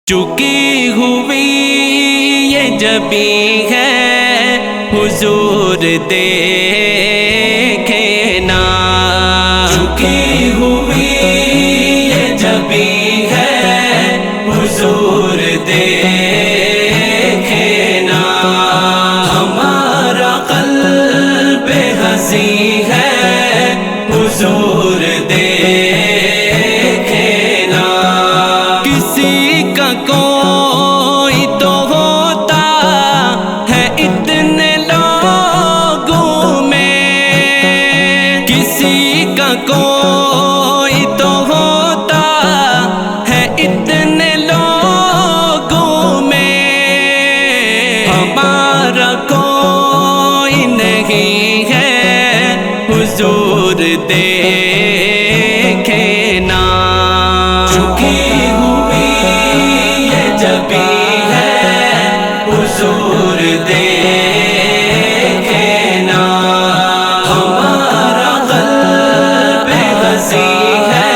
چکی ہوئی یہ جبیں ہے حضور دیکھے نا، چکی ہوئی یہ جبیں ہے حضور دیکھے نا، ہمارا قلب حزیں ہے حضور دیکھے نا، کسی کا کوئی تو ہوتا ہے اتنے لوگوں میں، کسی کا کوئی تو ہوتا ہے اتنے لوگوں میں، ہمارا کوئی نہیں ہے حضور دیکھے نا، چکی ہوئی یہ جبیں ہے حضور دیکھے نا، ہمارا قلب حزیں ہے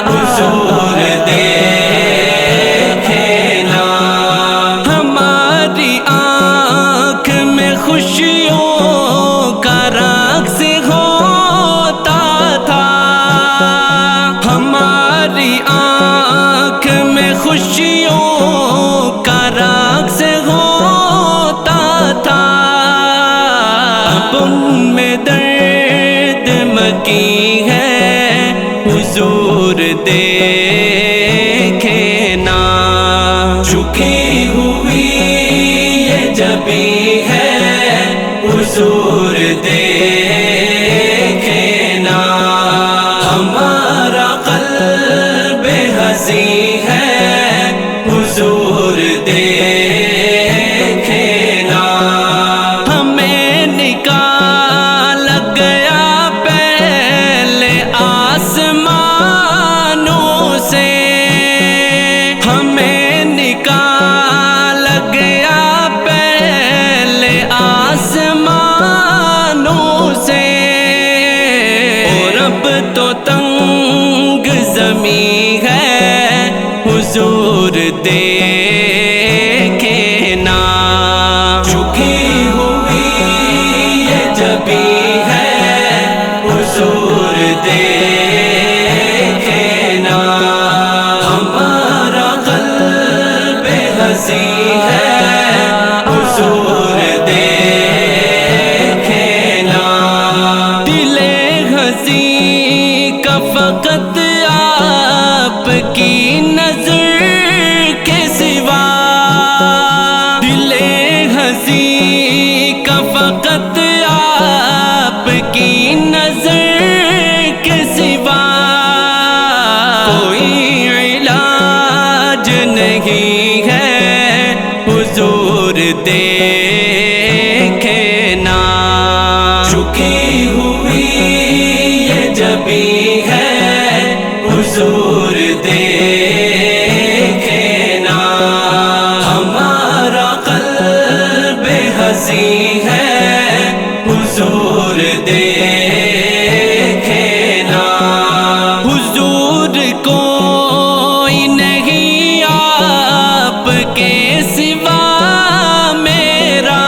حضور دیکھے نا، ہماری آنکھ میں خوشیوں کا رقص ہوتا تھا، ہماری آنکھ میں خوشیوں کا رقص ہوتا تھا، اب ان میں درد مکی ہے حضور دیکھے نا، چکی ہوئی یہ جبیں ہے حضور دیکھے نا، ہمارا قلب حزیں ہے حضور دیکھے نا، ہمیں نکال گیا پہلے آسمانوں سے، ہمیں نکال گیا پہلے آسمانوں سے، اور اب تو تنگ زمیں ہے حضور دیکھے نا، چکی ہوئی یہ جبیں ہے حضور دیکھے نا، ہمارا قلب حزیں ہے حضور دیکھے نا، دل حزیں کا فقط آپ کی نظر کے سوا، دل حزیں کا فقط آپ کی نظر کے سوا، کوئی علاج نہیں ہے حضور دیکھے نا، چکی ہوئی یہ جبیں ہے حضور دیکھے نا، ہمارا قلب حزیں ہے حضور دیکھے نا، حضور کوئی نہیں آپ کے سوا میرا،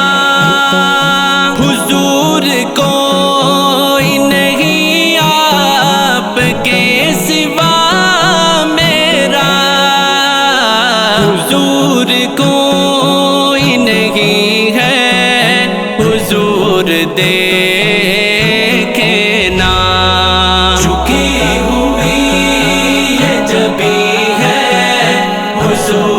حضور کوئی نہیں آپ کے سوا میرا، حضور کوئی نہیں ہے حضور دیکھے نا، چکی ہوئی یہ جبیں ہے حضور